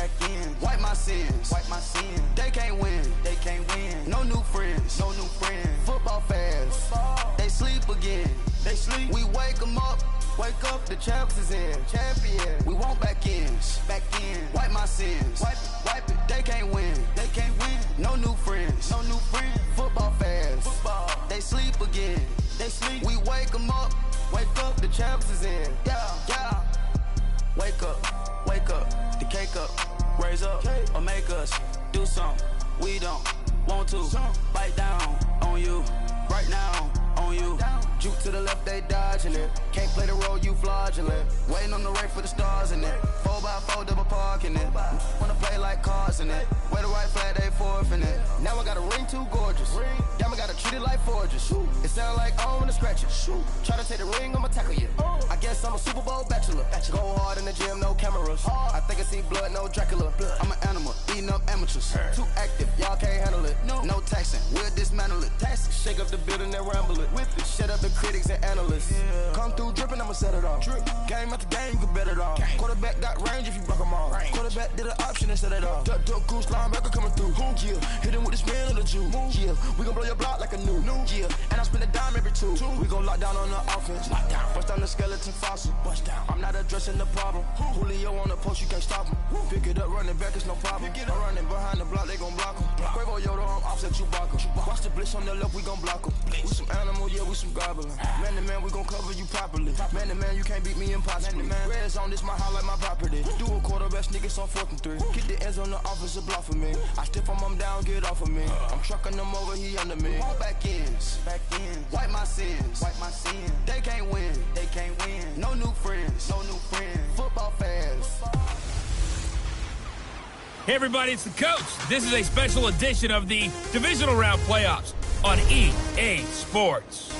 back in. Wipe my sins, wipe my sins. They can't win, they can't win. No new friends, no new friends. Football fans, they sleep again. They sleep. We wake them up. Wake up, the champs is in. Champion. We want back ins. Back in. Wipe my sins. Wipe it. They can't win. They can't win. No new friends. No new friends. Football fans. Football. They sleep again. They sleep. We wake them up. Wake up, the champs is in. Yeah, yeah. Wake up. Wake up. The cake up. Raise up. Or make us do something we don't want to. Bite down on you. Right now on you. Juke to the left, they dodging it. Can't play the role, you fraudulent. Waiting on the right for the stars in it. 4x4 double parking it. Wanna play like cars in it. Wear the white flag, they forfeiting it. Now I got a ring too gorgeous. Damn, I gotta treat it like forges. It sound like I don't wanna scratch it. Try to take the ring, I'ma tackle you. I guess I'm a Super Bowl bachelor. Go hard in the gym, no cameras. I think I see blood, no Dracula. I'm an animal, eating up amateurs. Too active, y'all can't handle it. No taxing, we'll dismantle it. Shake up the building and ramble it. Whip it, shut up the critics and analysts. Come through dripping, I'ma set it off. Game after game, you can bet it off. Quarterback got range if you block them all. Quarterback did an option and set it off. Duck, goose, linebacker coming through. Yeah, hit him with the spin of the Jew. Yeah, we gon' blow your block like a new. Yeah, and I spend a dime every two. We gon' lock down on the offense. Bust down the skeleton fossil. I'm not addressing the problem. Julio on the post, you can't stop him. Pick it up, running back, it's no problem. I'm running behind the block, they gon' block him. Quavo Yoda, I'm offset Chewbacca. Watch the blitz on the left, we gon' block him. We some animal, yeah, we some goblin. Man to man, we gon' cover you properly. Man to man, you can't beat me impossibly. Red zone, this my highlight, my property. Do a quarterback, niggas on 4th and 3. Get the ends on the offensive block for me. I stiff him down, get off of me. I'm trucking them over, he under me. All back ins, wipe my sins, wipe my sins. They can't win, they can't win. No new friends, no new friends. Football fans. Hey everybody, it's the coach. This is a special edition of the Divisional Round Playoffs on EA Sports.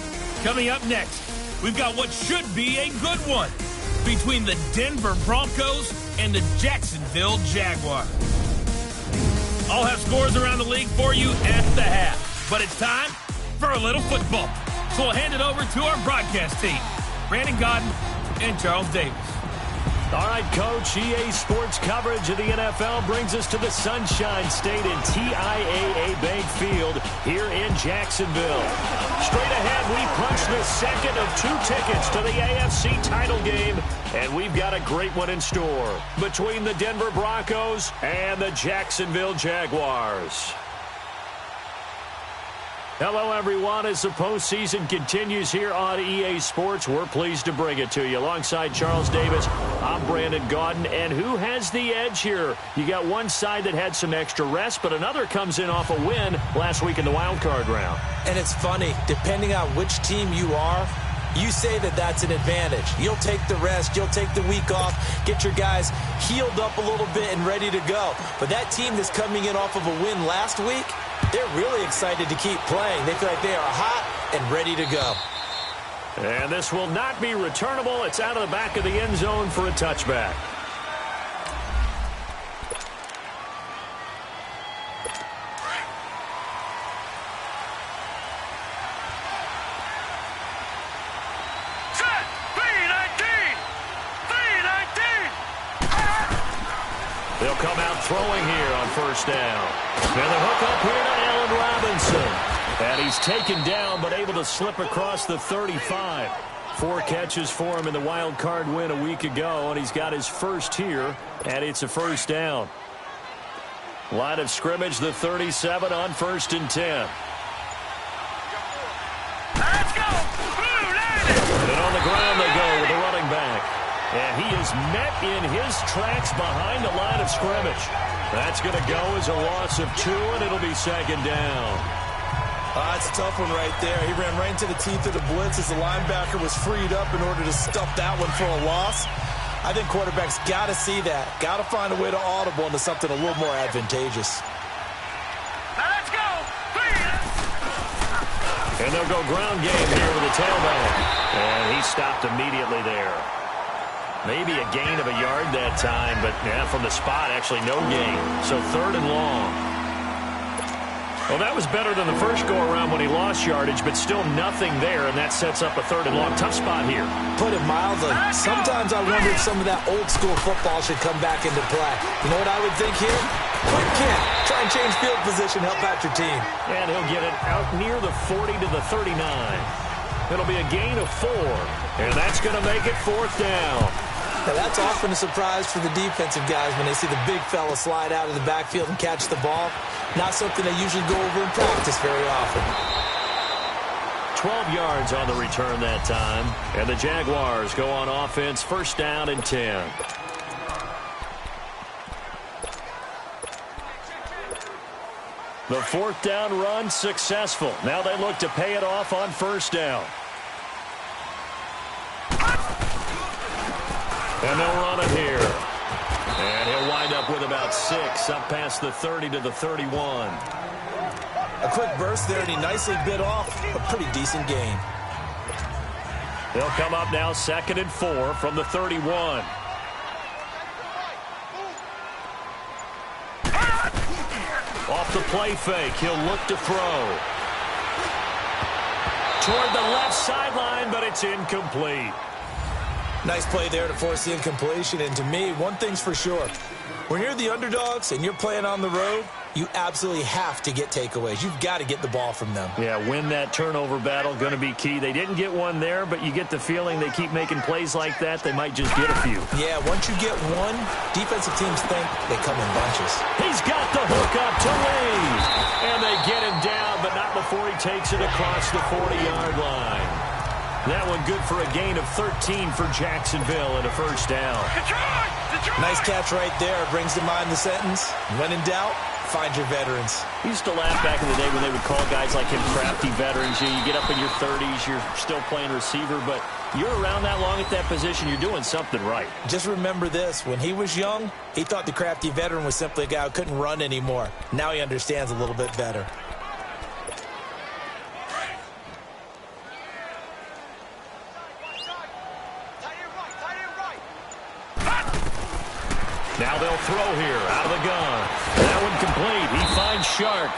Coming up next, we've got what should be a good one between the Denver Broncos and the Jacksonville Jaguars. I'll have scores around the league for you at the half, but it's time for a little football. So we'll hand it over to our broadcast team, Brandon Godden and Charles Davis. All right, Coach, EA Sports coverage of the NFL brings us to the Sunshine State in TIAA Bank Field here in Jacksonville. Straight ahead, we punch the second of 2 tickets to the AFC title game, and we've got a great one in store between the Denver Broncos and the Jacksonville Jaguars. Hello, everyone. As the postseason continues here on EA Sports, we're pleased to bring it to you. Alongside Charles Davis, I'm Brandon Gaudin. And who has the edge here? You got one side that had some extra rest, but another comes in off a win last week in the wild card round. And it's funny, depending on which team you are, you say that that's an advantage. You'll take the rest, you'll take the week off, get your guys healed up a little bit and ready to go. But that team that's coming in off of a win last week, they're really excited to keep playing. They feel like they are hot and ready to go. And this will not be returnable. It's out of the back of the end zone for a touchback. They'll come out throwing here on first down. And the hook up here to Allen Robinson. And he's taken down but able to slip across the 35. 4 catches for him in the wild card win a week ago, and he's got his first here, and it's a first down. Line of scrimmage, the 37 on 1st and 10. Let's go! And on the ground they go with the running back. And he is met in his tracks behind the line of scrimmage. That's going to go as a loss of 2, and it'll be 2nd down. It's a tough one right there. He ran right into the teeth of the blitz as the linebacker was freed up in order to stuff that one for a loss. I think quarterbacks got to see that. Got to find a way to audible into something a little more advantageous. Now let's go! And they'll go ground game here with the tailback. And he stopped immediately there. Maybe a gain of a yard that time, but yeah, from the spot, actually no gain. So 3rd and long. Well, that was better than the first go-around when he lost yardage, but still nothing there, and that sets up a 3rd and long. Tough spot here. Put it mildly. Sometimes I wonder if some of that old-school football should come back into play. You know what I would think here? Quick kick. Try and change field position, help out your team. And he'll get it out near the 40 to the 39. It'll be a gain of 4, and that's going to make it 4th down. Now, that's often a surprise for the defensive guys when they see the big fella slide out of the backfield and catch the ball. Not something they usually go over in practice very often. 12 yards on the return that time. And the Jaguars go on offense, 1st down and 10. The 4th down run successful. Now they look to pay it off on 1st down. And they'll run it here. And he'll wind up with about 6, up past the 30 to the 31. A quick burst there, and he nicely bit off a pretty decent gain. They'll come up now 2nd and 4 from the 31. Off the play fake, he'll look to throw. Toward the left sideline, but it's incomplete. Nice play there to force the incompletion. And to me, one thing's for sure. When you're the underdogs and you're playing on the road, you absolutely have to get takeaways. You've got to get the ball from them. Yeah, win that turnover battle, going to be key. They didn't get one there, but you get the feeling they keep making plays like that, they might just get a few. Yeah, once you get one, defensive teams think they come in bunches. He's got the hook up to Lee. And they get him down, but not before he takes it across the 40-yard line. That one good for a gain of 13 for Jacksonville and a 1st down. Nice catch right there. Brings to mind the sentence, when in doubt, find your veterans. We used to laugh back in the day when they would call guys like him crafty veterans. You get up in your 30s, you're still playing receiver, but you're around that long at that position, you're doing something right. Just remember this. When he was young, he thought the crafty veteran was simply a guy who couldn't run anymore. Now he understands a little bit better. Now they'll throw here out of the gun. That one complete. He finds Shark.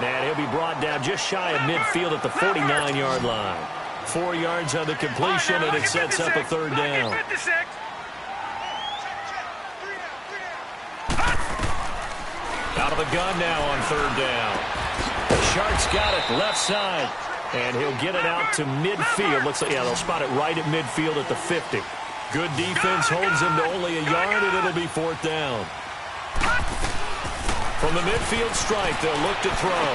And he'll be brought down just shy of midfield at the 49-yard line. 4 yards on the completion, and it sets up a 3rd down. Out of the gun now on 3rd down. Shark's got it left side. And he'll get it out to midfield. Looks like, yeah, they'll spot it right at midfield at the 50. Good defense holds him to only a yard, and it'll be 4th down. From the midfield strike, they'll look to throw.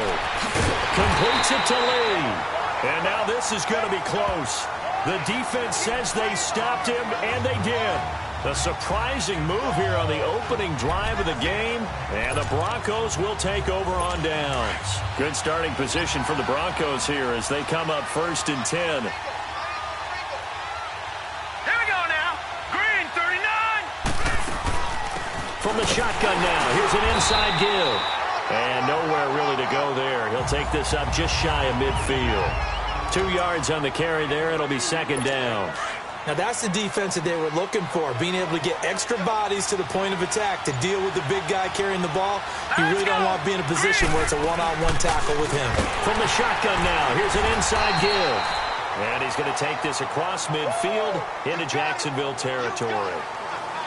Completes it to Lee. And now this is going to be close. The defense says they stopped him, and they did. A surprising move here on the opening drive of the game, and the Broncos will take over on downs. Good starting position for the Broncos here as they come up 1st and 10. From the shotgun now, here's an inside give. And nowhere really to go there. He'll take this up just shy of midfield. 2 yards on the carry there. It'll be 2nd down. Now that's the defense that they were looking for, being able to get extra bodies to the point of attack to deal with the big guy carrying the ball. You really don't want to be in a position where it's a one-on-one tackle with him. From the shotgun now, here's an inside give. And he's going to take this across midfield into Jacksonville territory.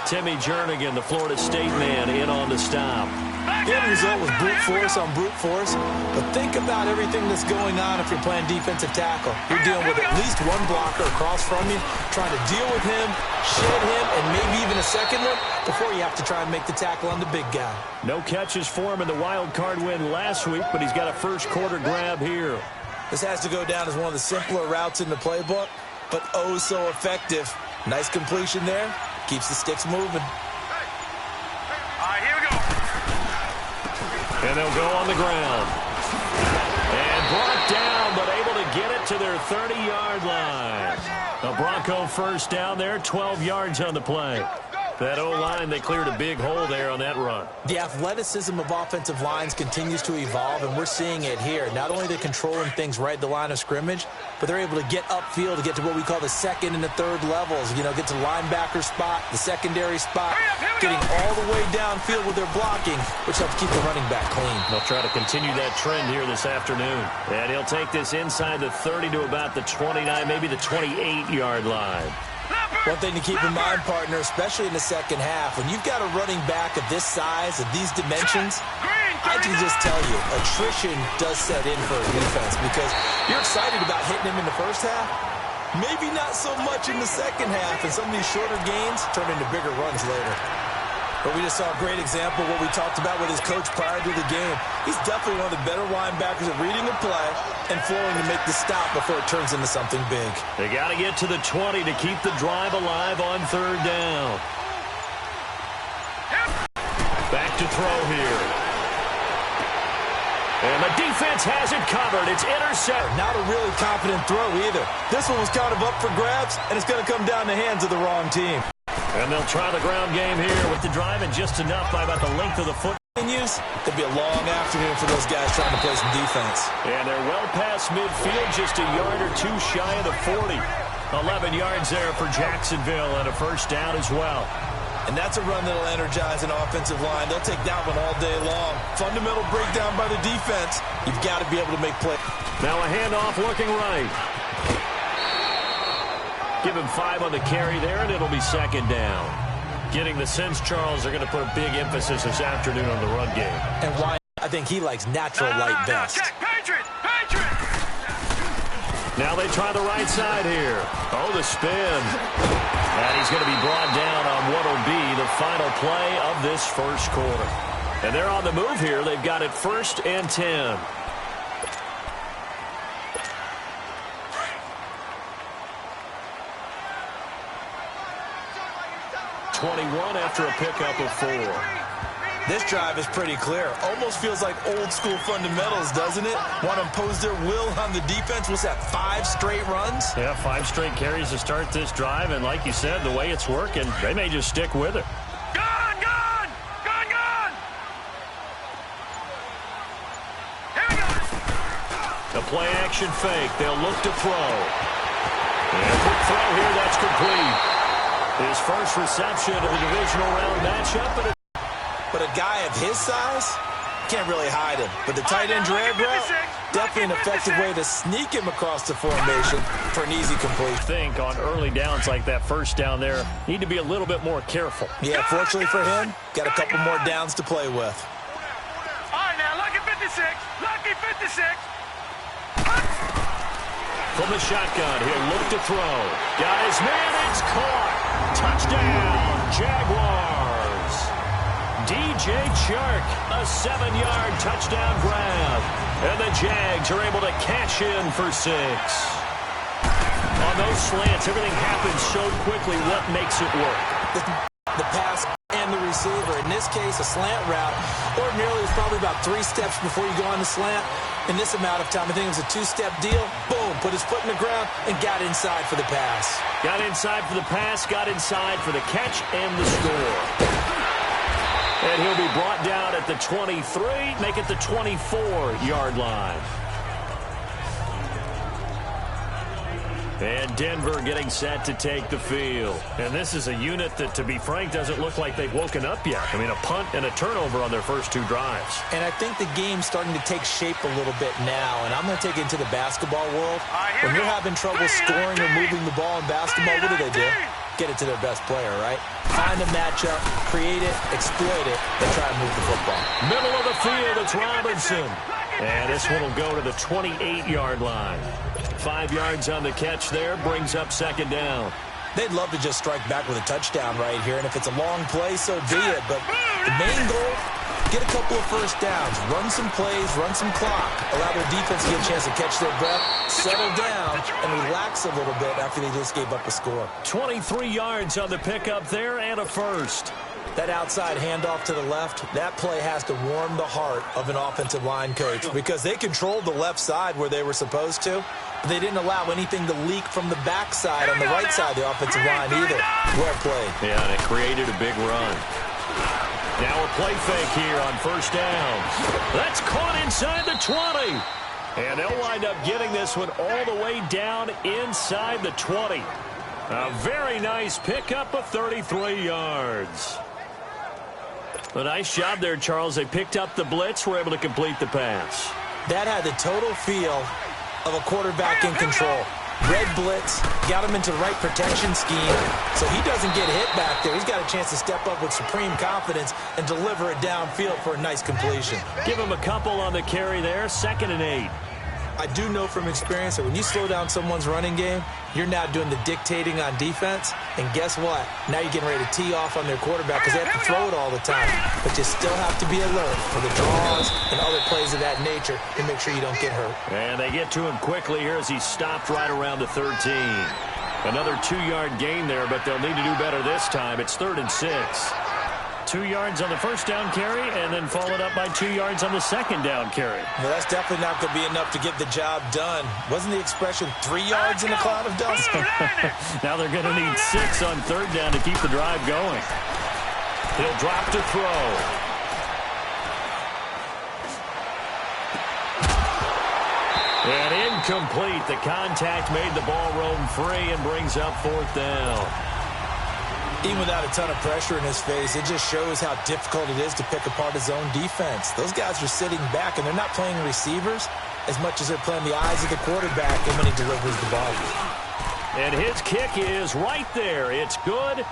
Timmy Jernigan, the Florida State man, in on the stop. The end result was brute force on brute force. But think about everything that's going on if you're playing defensive tackle. You're dealing with at least one blocker across from you, trying to deal with him, shed him, and maybe even a second one before you have to try and make the tackle on the big guy. No catches for him in the wild card win last week, but he's got a first quarter grab here. This has to go down as one of the simpler routes in the playbook, but oh so effective. Nice completion there. Keeps the sticks moving. All right, here we go. And they'll go on the ground. And brought down, but able to get it to their 30-yard line. A Bronco 1st down there, 12 yards on the play. That O-line, they cleared a big hole there on that run. The athleticism of offensive lines continues to evolve, and we're seeing it here. Not only are they controlling things right at the line of scrimmage, but they're able to get upfield to get to what we call the second and the third levels. You know, get to the linebacker spot, the secondary spot, getting all the way downfield with their blocking, which helps keep the running back clean. They'll try to continue that trend here this afternoon. And he'll take this inside the 30 to about the 29, maybe the 28-yard line. One thing to keep in mind, partner, especially in the second half, when you've got a running back of this size, of these dimensions, I can just tell you, attrition does set in for a defense because you're excited about hitting him in the first half. Maybe not so much in the second half, and some of these shorter gains turn into bigger runs later. But we just saw a great example of what we talked about with his coach prior to the game. He's definitely one of the better linebackers at reading a play and flowing to make the stop before it turns into something big. They got to get to the 20 to keep the drive alive on third down. Back to throw here. And the defense has it covered. It's intercepted. Not a really confident throw either. This one was kind of up for grabs, and it's going to come down the hands of the wrong team. And they'll try the ground game here with the drive and just enough by about the length of the foot. It'll be a long afternoon for those guys trying to play some defense. And they're well past midfield, just a yard or two shy of the 40. 11 yards there for Jacksonville and a first down as well. And that's a run that'll energize an offensive line. They'll take that one all day long. Fundamental breakdown by the defense. You've got to be able to make plays. Now a handoff looking right. Give him 5 on the carry there, and it'll be second down. Getting the sense, Charles, they're going to put a big emphasis this afternoon on the run game. And why? I think he likes natural light best. Patriot! Patriot! Now they try the right side here. Oh, the spin. And he's going to be brought down on what will be the final play of this first quarter. And they're on the move here. They've got it 1st and 10. 21 after a pickup of 4. This drive is pretty clear. Almost feels like old school fundamentals, doesn't it? Want to impose their will on the defense. What's that, 5 straight runs? Yeah, 5 straight carries to start this drive. And like you said, the way it's working, they may just stick with it. Gone! Gone! Gone! Gone! Here we go! A play action fake. They'll look to throw. And a quick throw here. That's complete. His first reception of the divisional round matchup. But a guy of his size can't really hide him. But the tight end drag route, definitely an effective way to sneak him across the formation for an easy complete. Think on early downs like that first down there, need to be a little bit more careful. Yeah, fortunately for him, got a couple more downs to play with. All right, now, lucky 56. Lucky 56. From the shotgun, he'll look to throw. Got his man, it's caught. Touchdown, Jaguars. DJ Chark, a 7-yard touchdown grab. And the Jags are able to cash in for 6. On those slants, everything happens so quickly. What makes it work? The pass and the receiver. In this case, a slant route. Ordinarily, it's probably about 3 steps before you go on the slant. In this amount of time, I think it was a 2-step deal. Boom, put his foot in the ground and got inside for the pass. Got inside for the pass, got inside for the catch and the score. And he'll be brought down at the 23, make it the 24-yard line. And Denver getting set to take the field. And this is a unit that, to be frank, doesn't look like they've woken up yet. I mean, a punt and a turnover on their first 2 drives. And I think the game's starting to take shape a little bit now. And I'm going to take it into the basketball world. When you're having trouble scoring or moving the ball in basketball, what do? Get it to their best player, right? Find a matchup, create it, exploit it, and try and move the football. Middle of the field, it's Robinson. And this one will go to the 28-yard line. 5 yards on the catch there, brings up second down. They'd love to just strike back with a touchdown right here, and if it's a long play, so be it. But the main goal, get a couple of first downs, run some plays, run some clock, allow their defense to get a chance to catch their breath, settle down, and relax a little bit after they just gave up a score. 23 yards on the pickup there and a first. That outside handoff to the left, that play has to warm the heart of an offensive line coach because they controlled the left side where they were supposed to. They didn't allow anything to leak from the backside on the right side of the offensive line either. Well played. Yeah, and it created a big run. Now a play fake here on first down. That's caught inside the 20. And they'll wind up getting this one all the way down inside the 20. A very nice pickup of 33 yards. A nice job there, Charles. They picked up the blitz, were able to complete the pass. That had the total feel of a quarterback in control. Red blitz, got him into the right protection scheme, so he doesn't get hit back there. He's got a chance to step up with supreme confidence and deliver it downfield for a nice completion. Give him a couple on the carry there, 2nd and 8. I do know from experience that when you slow down someone's running game, you're now doing the dictating on defense. And guess what? Now you're getting ready to tee off on their quarterback because they have to throw it all the time. But you still have to be alert for the draws and other plays of that nature to make sure you don't get hurt. And they get to him quickly here as he stopped right around the 13. Another 2-yard gain there, but they'll need to do better this time. It's 3rd and 6. 2 yards on the first down carry, and then followed up by 2 yards on the second down carry. Well, that's definitely not going to be enough to get the job done. Wasn't the expression 3 yards in a cloud of dust? Now they're going to need 6 on 3rd down to keep the drive going. He'll drop to throw. And incomplete. The contact made the ball roam free and brings up 4th down. Even without a ton of pressure in his face, it just shows how difficult it is to pick apart his own defense. Those guys are sitting back, and they're not playing receivers as much as they're playing the eyes of the quarterback and when he delivers the ball. And his kick is right there. It's good.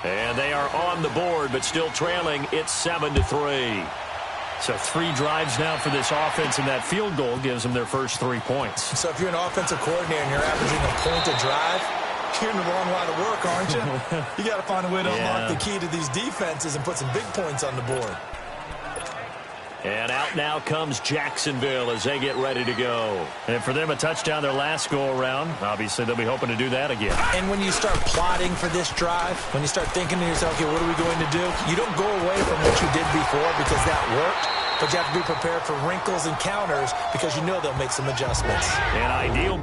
And they are on the board, but still trailing. It's 7-3. So 3 drives now for this offense, and that field goal gives them their first 3 points. So if you're an offensive coordinator and you're averaging a point a drive, you're in the wrong line of work, aren't you? You got to find a way to unlock the key to these defenses and put some big points on the board. And out now comes Jacksonville as they get ready to go. And for them, a touchdown their last go-around. Obviously, they'll be hoping to do that again. And when you start plotting for this drive, when you start thinking to yourself, okay, what are we going to do? You don't go away from what you did before because that worked. But you have to be prepared for wrinkles and counters because you know they'll make some adjustments. And ideal